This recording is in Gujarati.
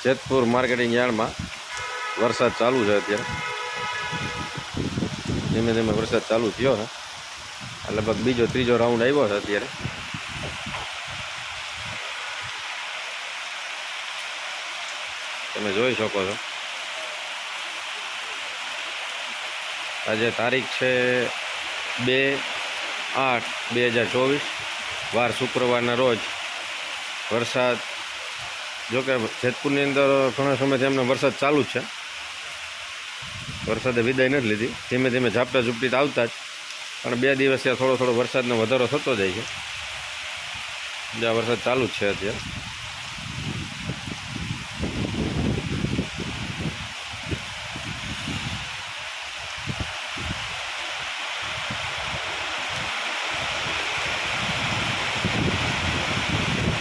જેતપુર માર્કેટિંગ યાર્ડમાં વરસાદ ચાલુ છે અત્યારે. ધીમે ધીમે વરસાદ ચાલુ થયો છે. લગભગ બીજો ત્રીજો રાઉન્ડ આવ્યો છે અત્યારે. તમે જોઈ શકો છો. આજે તારીખ છે 2/8/2024, વાર શુક્રવારના રોજ. વરસાદ જોકે જેતપુરની અંદર ઘણા સમયથી એમને વરસાદ ચાલુ જ છે. વરસાદે વિદાય નથી લીધી. ધીમે ધીમે ઝાપટા ઝૂપટી આવતા જ, પણ 2 દિવસથી થોડો થોડો વરસાદનો વધારો થતો જાય છે. જ્યાં વરસાદ ચાલુ જ છે અત્યારે.